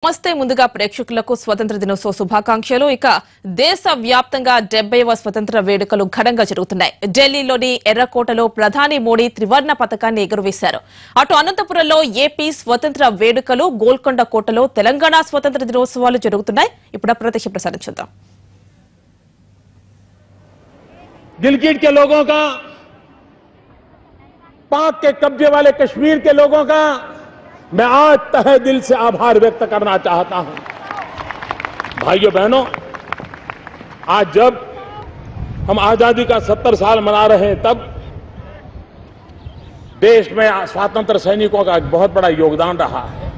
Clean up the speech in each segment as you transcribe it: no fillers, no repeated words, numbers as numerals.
నమస్తే ముందుగా ప్రేక్షకులకు స్వతంత్ర దినోత్సవ శుభాకాంక్షలు. ఇక దేశ వ్యాప్తంగా 70వ స్వతంత్ర వేడుకలు ఘనంగా జరుగుతున్నాయి. ఢిల్లీలోని ఎర్రకోటలో ప్రధాని మోడీ త్రివర్ణ పతాకాన్ని ఎగురవేశారు. అటు అనంతపురంలో ఏపీ స్వతంత్ర వేడుకలు, గోల్కొండ కోటలో తెలంగాణ స్వతంత్ర దినోత్సవాలు జరుగుతున్నాయి. ఇప్పుడు ప్రత్యక్ష ప్రసారం చూద్దాం. गिलगिट के लोगों का, पाक के कब्जे वाले कश्मीर के लोगों का मैं आज तहे दिल से आभार व्यक्त करना चाहता हूं। भाइयों बहनों, आज जब हम आजादी का 70 साल मना रहे हैं, तब देश में स्वतंत्र सैनिकों का एक बहुत बड़ा योगदान रहा है।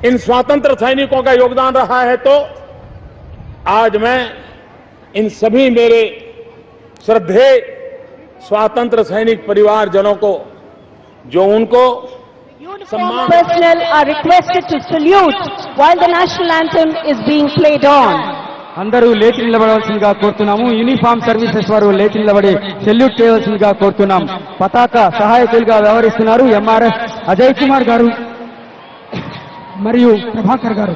इन स्वतंत्र सैनिकों का योगदान रहा है तो आज मैं इन सभी मेरे श्रद्धेय स्वतंत्र सैनिक परिवारजनों को, जो उनको Uniformed personnel are requested to salute while the national anthem is being played on. అందరూ లేచి నిలబడవలసిందిగా కోరుతున్నాము. యూనిఫామ్ సర్వీసెస్ వారు లేచి నిలబడి సెల్యూట్ చేయవలసిందిగా కోరుతున్నాం. పతాక సహాయకులుగా వ్యవహరిస్తున్నారు ఎంఆర్ఎఫ్ అజయ్ కుమార్ గారు మరియు ప్రభాకర్ గారు.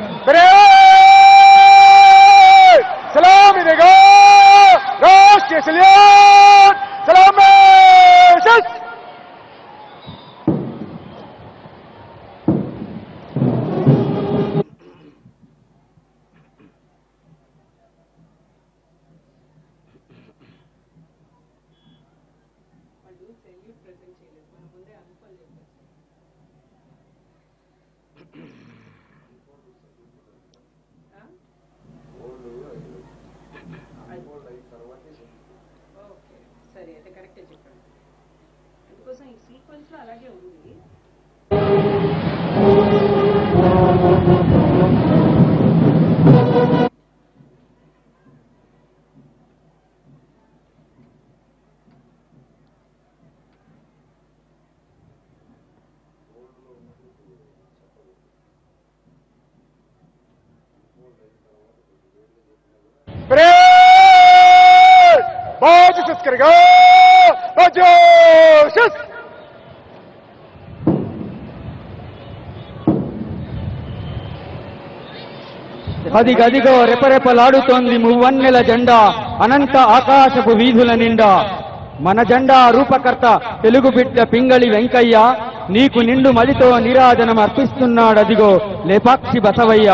सलाम देगा राष्ट्रीय सल्यूट, सलाम సరే అయితే కరెక్టే చెప్పండి. అందుకోసం ఈ సీక్వెన్స్ లో అలాగే ఉంది. గదిగదిగో రెపరెపలాడుతోంది మువ్వన్నెల జెండా, అనంత ఆకాశపు వీధుల నిండా. మన జెండా రూపకర్త తెలుగు బిడ్డ పింగళి వెంకయ్య, నీకు నిండు మదితో నీరాజనం అర్పిస్తున్నాడదిగో లేపాక్షి బసవయ్య.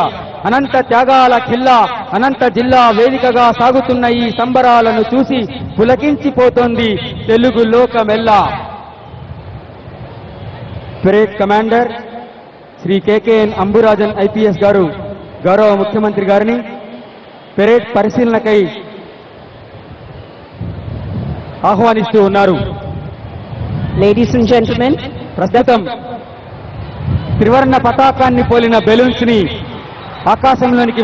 అనంత త్యాగాల ఖిల్లా, అనంత జిల్లా వేదికగా సాగుతున్న ఈ సంబరాలను చూసి పులకించిపోతోంది తెలుగు లోకమెల్లా. Parade commander Shri KKN Amburajan IPS గారు గౌరవ ముఖ్యమంత్రి గారిని పెరేడ్ పరిశీలనకై ఆహ్వానిస్తూ ఉన్నారు. లేడీస్ అండ్ జెంటిల్మెన్, ప్రస్తుతం త్రివర్ణ పతాకాన్ని పోలిన బెలూన్స్ ని ఆకాశంలోనికి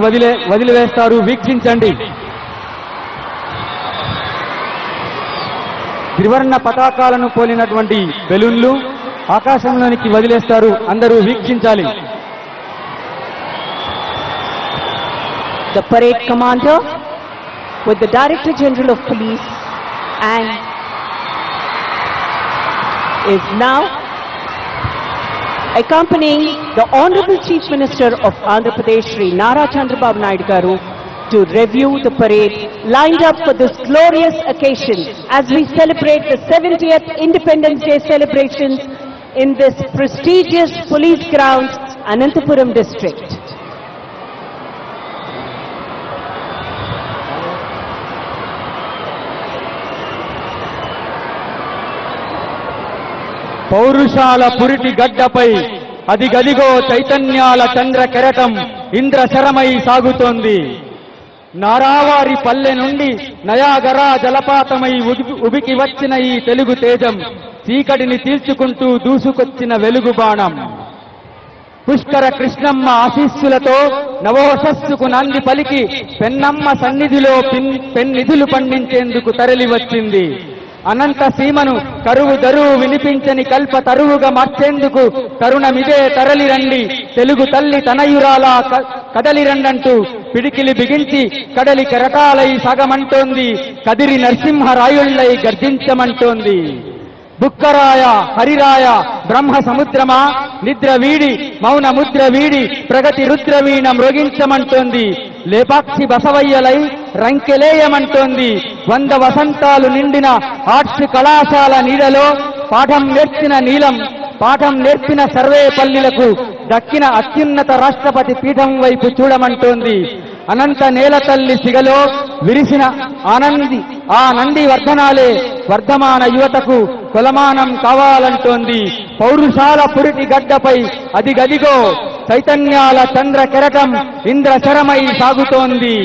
వదిలివేస్తారు. వీక్షించండి. త్రివర్ణ పతాకాలను పోలినటువంటి బెలూన్లు ఆకాశంలోనికి వదిలేస్తారు. అందరూ వీక్షించాలి. the parade commander with the Director General of Police and is now accompanying the Honorable Chief Minister of Andhra Pradesh, Shri Nara Chandrababu Naidu Garu, to review the parade lined up for this glorious occasion as we celebrate the 70th Independence Day celebrations in this prestigious police grounds, Anantapuram district. పౌరుషాల పురిటి గడ్డపై అదిగదిగో చైతన్యాల చంద్ర కెరటం ఇంద్రశరమై సాగుతోంది. నారావారి పల్లె నుండి Niagara జలపాతమై ఉబికి వచ్చిన ఈ తెలుగు తేజం చీకటిని తీర్చుకుంటూ దూసుకొచ్చిన వెలుగు బాణం. పుష్కర కృష్ణమ్మ ఆశీస్సులతో నవోషస్సుకు నాంది పలికి పెన్నమ్మ సన్నిధిలో పెన్నిధులు పండించేందుకు తరలి వచ్చింది. అనంత సీమను కరువు దరువు వినిపించని కల్ప తరువుగా మార్చేందుకు తరుణమిదే తరలిరండి, తెలుగు తల్లి తనయురాలా కదలిరండంటూ పిడికిలి బిగించి కడలి కెరటాలై సాగమంటోంది, కదిరి నరసింహరాయుళ్లై గర్జించమంటోంది. బుక్కరాయ హరిరాయ బ్రహ్మ సముద్రమా నిద్ర వీడి మౌన ముద్ర వీడి ప్రగతి రుద్రవీణ మ్రోగించమంటోంది. లేపాక్షి బసవయ్యలై రంకెలేయమంటోంది. 100 వసంతాలు నిండిన ఆర్ట్స్ కళాశాల నీడలో పాఠం నేర్చిన నీలం, పాఠం నేర్పిన సర్వేపల్లిలకు దక్కిన అత్యున్నత రాష్ట్రపతి పీఠం వైపు చూడమంటోంది. అనంత నేల తల్లి సిగలో విరిసిన ఆ నంది వర్ధనాలే వర్ధమాన యువతకు కొలమానం కావాలంటోంది. పౌరుషాల పురిటి గడ్డపై అదిగదిగో చైతన్యాల చంద్ర కెరటం ఇంద్రశరమై సాగుతోంది.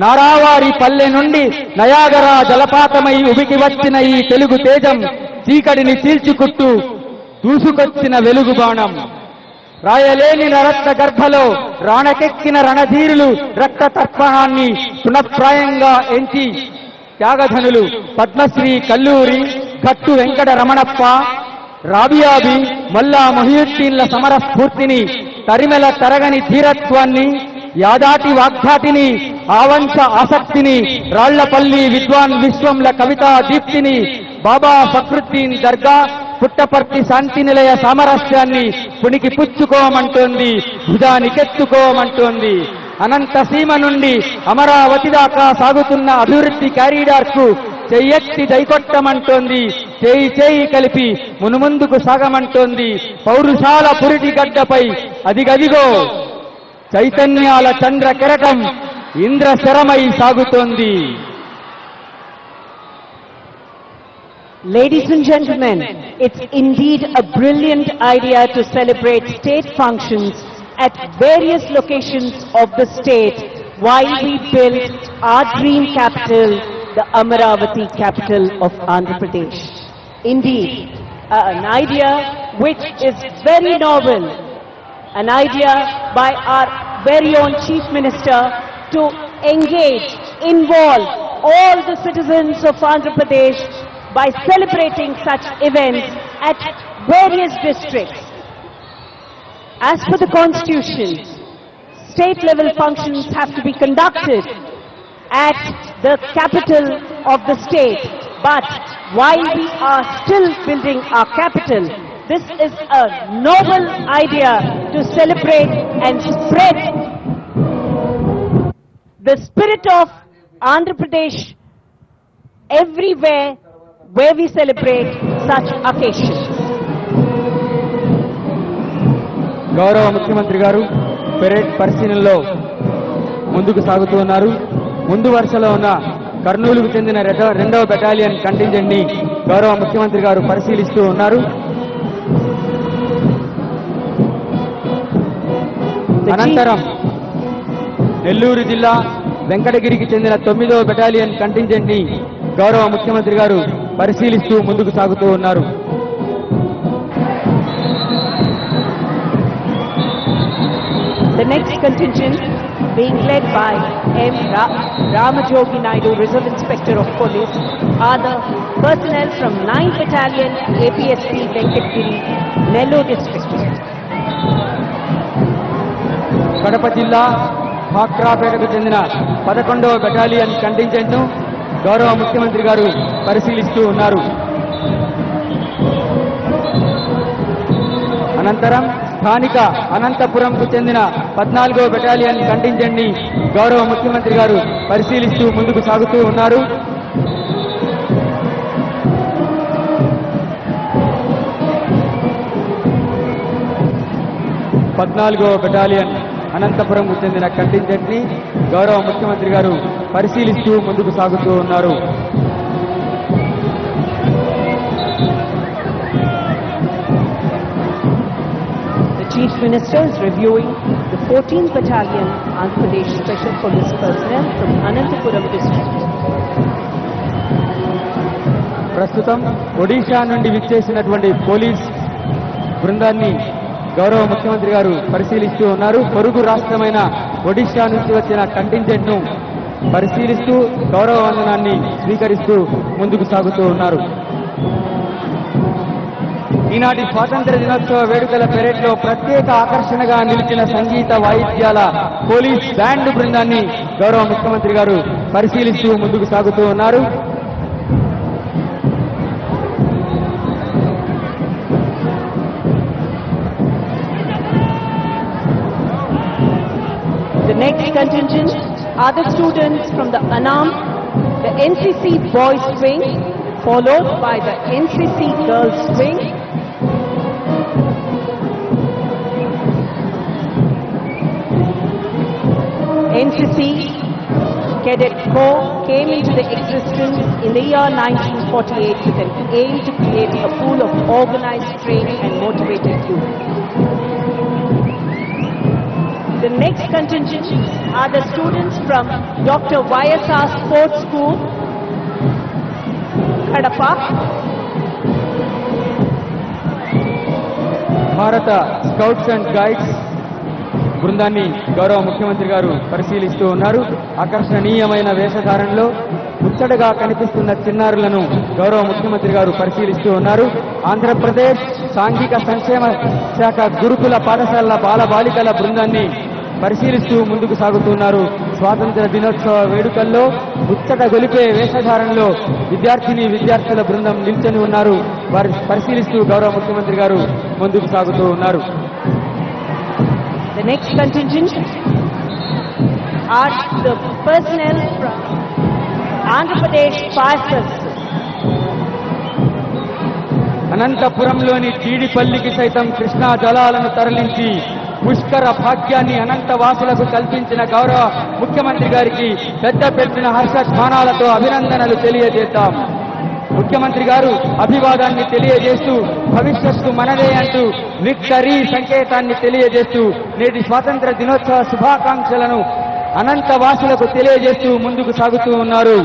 నారావారి పల్లె నుండి నయాగరా జలపాతమై ఉబికి వచ్చిన ఈ తెలుగు తేజం చీకటిని చీల్చుకుట్టు దూసుకొచ్చిన వెలుగు బాణం. రాయలేని నరత్న గర్భలో రాణకెక్కిన రణధీరులు రక్త తర్పణాన్ని పునఃప్రాయంగా ఎంచి త్యాగధనులు పద్మశ్రీ కల్లూరి, కట్టు వెంకట రమణప్ప, రాబియాబి, మొల్లా మొహియుద్దీన్ల సమర స్ఫూర్తిని, తరిమెల తరగని ధీరత్వాన్ని, యాదాటి వాగ్ధాటిని, ఆవంశ ఆసక్తిని, రాళ్లపల్లి విద్వాన్ విశ్వంల కవితా దీప్తిని, బాబా ఫక్రుద్దీన్ దర్గా, పుట్టపర్తి శాంతి నిలయ సామరస్యాన్ని పునికి పుచ్చుకోమంటోంది, భుజానికెత్తుకోమంటోంది. అనంత సీమ నుండి అమరావతి దాకా సాగుతున్న అభివృద్ధి క్యారిడార్ కు చెయ్యెత్తి దైకొట్టమంటోంది. చేయి చేయి కలిపి మునుముందుకు సాగమంటోంది. పౌరుషాల పురిటి గడ్డపై అదిగదిగో చైతన్యాల చంద్ర కెరటం ఇంద్రశరమై సాగుతోంది. Ladies and gentlemen, it's indeed a brilliant idea to celebrate state functions at various locations of the state while we build our dream capital, the Amaravati capital of Andhra Pradesh. Indeed, an idea which is very novel, an idea by our very own Chief Minister to engage, involve all the citizens of Andhra Pradesh by celebrating such events at various districts. As per the Constitution, state level functions have to be conducted at the capital of the state. But while we are still building our capital, this is a noble idea to celebrate and spread the spirit of Andhra Pradesh everywhere where we celebrate such occasions. గౌరవ ముఖ్యమంత్రి గారు parade పరిశీలనలో ముందుకు సాగుతూ ఉన్నారు. ముందు వరుసలో ఉన్న కర్నూలుకు చెందిన 2వ బెటాలియన్ కంటింజెంట్ ని గౌరవ ముఖ్యమంత్రి గారు పరిశీలిస్తూ ఉన్నారు. అనంతరం నెల్లూరు జిల్లా వెంకటగిరికి చెందిన 9వ బెటాలియన్ కంటింజెంట్ ని గౌరవ ముఖ్యమంత్రి గారు పరిశీలిస్తూ ముందుకు సాగుతూ ఉన్నారు. The next contingent being led by M. Ramajogi Naidu, Reserve Inspector of Police, are the personnel from 9th Battalion APSP Venkatgiri, Nellore District. Kadapa జిల్లా భాక్రాపేటకు చెందిన 11వ బెటాలియన్ కంటింజెంట్ ను గౌరవ ముఖ్యమంత్రి గారు పరిశీలిస్తూ ఉన్నారు. అనంతరం స్థానిక అనంతపురంకు చెందిన 14వ బెటాలియన్ కంటింజెంట్ ని గౌరవ ముఖ్యమంత్రి గారు పరిశీలిస్తూ ముందుకు సాగుతూ ఉన్నారు. పద్నాలుగవ బెటాలియన్ అనంతపురంకు చెందిన కంటింజెంట్ ని గౌరవ ముఖ్యమంత్రి గారు పరిశీలిస్తూ ముందుకు సాగుతూ ఉన్నారు. Chief Minister is reviewing the 14th Battalion Andhra Pradesh Special Police personnel from Anantapuram district. ప్రస్తుతం ఒడిషా నుండి విచ్చేసినటువంటి పోలీస్ బృందాన్ని గౌరవ ముఖ్యమంత్రి గారు పరిశీలిస్తూ ఉన్నారు. పొరుగు రాష్ట్రమైన ఒడిషా నుంచి వచ్చిన కంటింజెంట్ ను పరిశీలిస్తూ గౌరవ వందనాన్ని స్వీకరిస్తూ ముందుకు సాగుతూ ఉన్నారు. ఈనాటి స్వాతంత్ర దినోత్సవ వేడుకల పెరేడ్ లో ప్రత్యేక ఆకర్షణగా నిలిచిన సంగీత వాయిద్యాల పోలీస్ బ్యాండ్ బృందాన్ని గౌరవ ముఖ్యమంత్రి గారు పరిశీలిస్తూ ముందుకు సాగుతూ ఉన్నారు. next contingent are the students from the Anam, the NCC Boys Wing, followed by the NCC Girls Wing. NCC Cadet Corps came into the existence in the year 1948 with an aim to create a pool of organized, trained and motivated youth. The next contingent are the students from Dr. YSR Sports School, Kadapa. భారత scouts and guides బృందాన్ని గౌరవ ముఖ్యమంత్రి గారు పరిశీలిస్తూ ఉన్నారు. ఆకర్షణీయమైన వేషధారణలో ముచ్చటగా కనిపిస్తున్న చిన్నారులను గౌరవ ముఖ్యమంత్రి గారు పరిశీలిస్తూ ఉన్నారు. ఆంధ్రప్రదేశ్ సాంఘిక సంక్షేమ శాఖ గురుకుల పాఠశాలల బాలబాలికల బృందాన్ని పరిశీలిస్తూ ముందుకు సాగుతున్నారు. స్వాతంత్ర దినోత్సవ వేడుకల్లో ముచ్చట గొలిపే వేషధారణలో విద్యార్థుల బృందం నిల్చొని ఉన్నారు. వారి పరిశీలిస్తూ గౌరవ ముఖ్యమంత్రి గారు ముందుకు సాగుతూ ఉన్నారు. The next contingent are the personnel from Andhra Pradesh Fire Services. అనంతపురంలోని జీడిపల్లికి సైతం కృష్ణా జలాలను తరలించి పుష్కర భాగ్యాన్ని అనంత వాసులకు కల్పించిన గౌరవ ముఖ్యమంత్రి గారికి పెద్ద పెద్ద హర్షధ్వానాలతో అభినందనలు తెలియజేద్దాం. ముఖ్యమంత్రి గారు అభివాదాన్ని తెలియజేస్తూ భవిష్యత్తు మనదే అంటూ విక్టరీ సంకేతాన్ని తెలియజేస్తూ నేటి స్వాతంత్ర దినోత్సవ శుభాకాంక్షలను అనంత వాసులకు తెలియజేస్తూ ముందుకు సాగుతూ ఉన్నారు.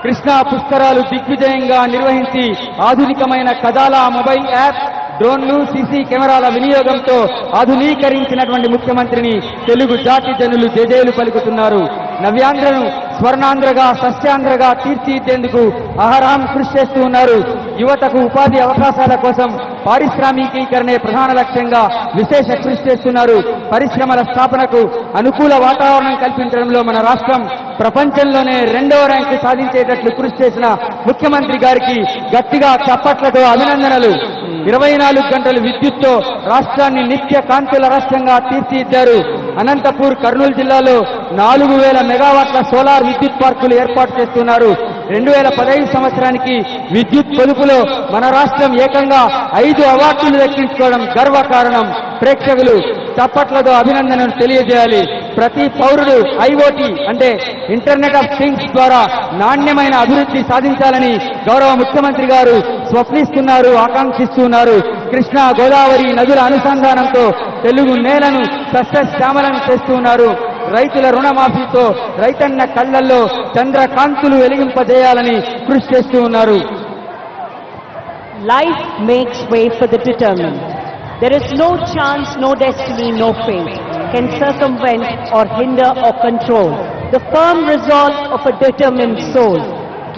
కృష్ణా పుష్కరాలు దిగ్విజయంగా నిర్వహించి ఆధునికమైన కదాలా మొబైల్ యాప్, డ్రోన్లు, సీసీ కెమెరాల వినియోగంతో ఆధునీకరించినటువంటి ముఖ్యమంత్రిని తెలుగు జాతి జనులు జేజేలు పలుకుతున్నారు. నవ్యాంధ్రను స్వర్ణాంధ్రగా, సస్యాంధ్రగా తీర్చిదిద్దేందుకు అహరాం కృషి చేస్తూ ఉన్నారు. యువతకు ఉపాధి అవకాశాల కోసం పారిశ్రామికీకరణే ప్రధాన లక్ష్యంగా విశేష కృషి చేస్తున్నారు. పరిశ్రమల స్థాపనకు అనుకూల వాతావరణం కల్పించడంలో మన రాష్ట్రం ప్రపంచంలోనే 2వ ర్యాంకు సాధించేటట్లు కృషి చేసిన ముఖ్యమంత్రి గారికి గట్టిగా చప్పట్లతో అభినందనలు. 24 గంటలు విద్యుత్తో రాష్ట్రాన్ని నిత్య కాంతుల రాష్ట్రంగా తీర్చిదిద్దారు. అనంతపూర్, కర్నూలు జిల్లాలో 4000 మెగావాట్ల సోలార్ విద్యుత్ పార్కులు ఏర్పాటు చేస్తున్నారు. 2015 సంవత్సరానికి విద్యుత్ పొదుపులో మన రాష్ట్రం ఏకంగా 5 అవార్డులు దక్కించుకోవడం గర్వకారణం. ప్రేక్షకులు చప్పట్లతో అభినందనలు తెలియజేయాలి. ప్రతి పౌరుడు ఐఓటీ అంటే ఇంటర్నెట్ ఆఫ్ థింగ్స్ ద్వారా నాణ్యమైన అభివృద్ధి సాధించాలని గౌరవ ముఖ్యమంత్రి గారు స్వప్నిస్తున్నారు, ఆకాంక్షిస్తున్నారు. కృష్ణా, గోదావరి నదుల అనుసంధానంతో తెలుగు నేలను సస్యశ్యామలం చేస్తున్నారు. రైతుల రుణమాఫీతో రైతన్న కళ్లల్లో చంద్రకాంతులు వెలిగింపజేయాలని కృషి చేస్తూ ఉన్నారు. Life makes way for the determined. There is no chance, no destiny, no fate can circumvent or hinder or control the firm resolve of a determined soul.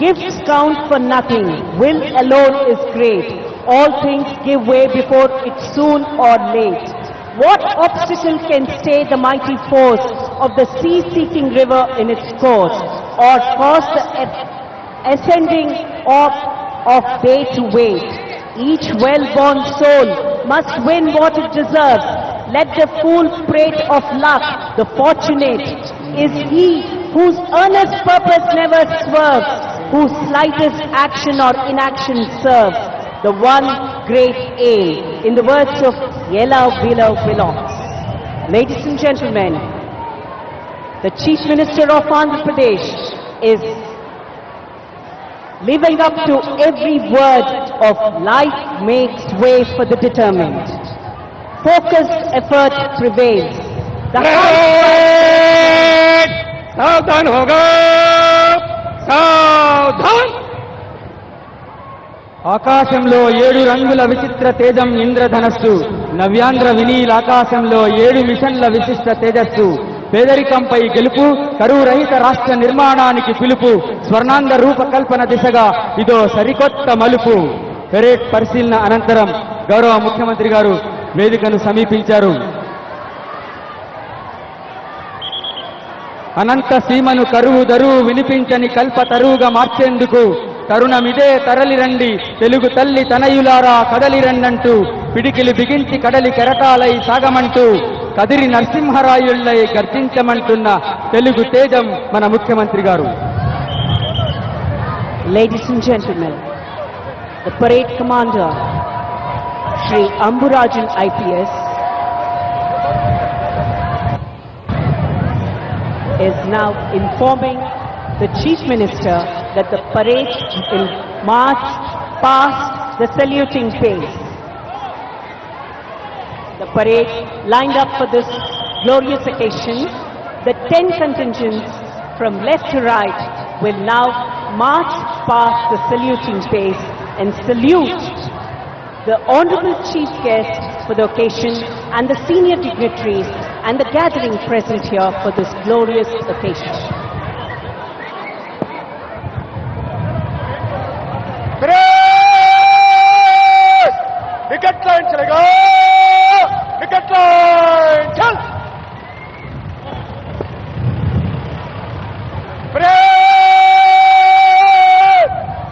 Gifts count for nothing, will alone is great. All things give way before it soon or late. What obstacle can stay the mighty force of the sea-seeking river in its course, or cause the ascending of day to wait? Each well-born soul must win what it deserves. Let the fool prate of luck, the fortunate is he whose earnest purpose never swerves, whose slightest action or inaction serves the one great aim. In the words of Yella Below belongs. Ladies and gentlemen, the Chief Minister of Andhra Pradesh is living up to every word of life makes way for the determined. Focused effort prevails. The सावधान होगा, सावधान. ఆకాశంలో 7 రంగుల విచిత్ర తేజం ఇంద్రధనస్సు. నవ్యాంధ్ర వినీల్ ఆకాశంలో 7 మిషన్ల విశిష్ట తేజస్సు. పేదరికంపై గెలుపు, కరువు రహిత రాష్ట్ర నిర్మాణానికి పిలుపు. స్వర్ణాంధ్ర రూపకల్పన దిశగా ఇదో సరికొత్త మలుపు. పెరేడ్ పరిశీలన అనంతరం గౌరవ ముఖ్యమంత్రి గారు వేదికను సమీపించారు. అనంత సీమను కరువు దరువు వినిపించని కల్ప తరువుగా మార్చేందుకు తరుణమిదే తరలిరండి, తెలుగు తల్లి తనయులారా కదలిరండంటూ పిడికిలి బిగించి కడలి కెరటాలై సాగమంటూ కదిరి నరసింహరాయుళ్ళై గర్జించమంటున్న తెలుగు తేజం మన ముఖ్యమంత్రి గారు. Ladies and gentlemen, the parade commander, Shri Amburajan IPS, is now informing the Chief Minister that the parade will march past the saluting phase. The parade lined up for this glorious occasion, the 10 contingents from left to right will now march past the saluting phase and salute the Honorable Chief Guest for the occasion and the senior dignitaries and the gathering present here for this glorious occasion. Wicket line चलेगा, wicket line चल,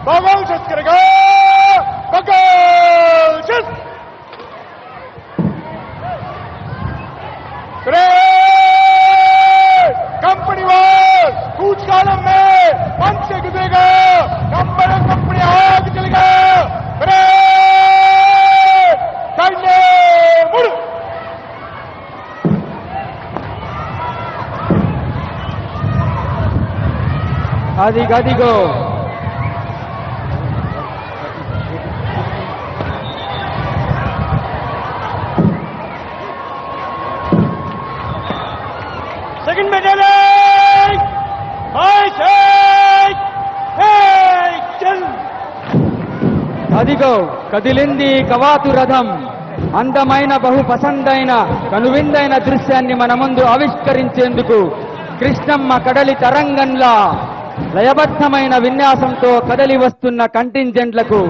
बगल चल करेगा, बगल चल, company वाल कूच कालम में पंच से गुजरेगा, नंबर कंपनी आगे चलेगा, అదిగో सेकंड में चल, అదిగో కదిలింది కవాతు రథం. అందమైన బహు పసందైన కనువిందైన దృశ్యాన్ని మన ముందు ఆవిష్కరించేందుకు కృష్ణమ్మ కడలి తరంగంలా లయబద్ధమైన విన్యాసంతో కదలి వస్తున్న కంటింజెంట్లకు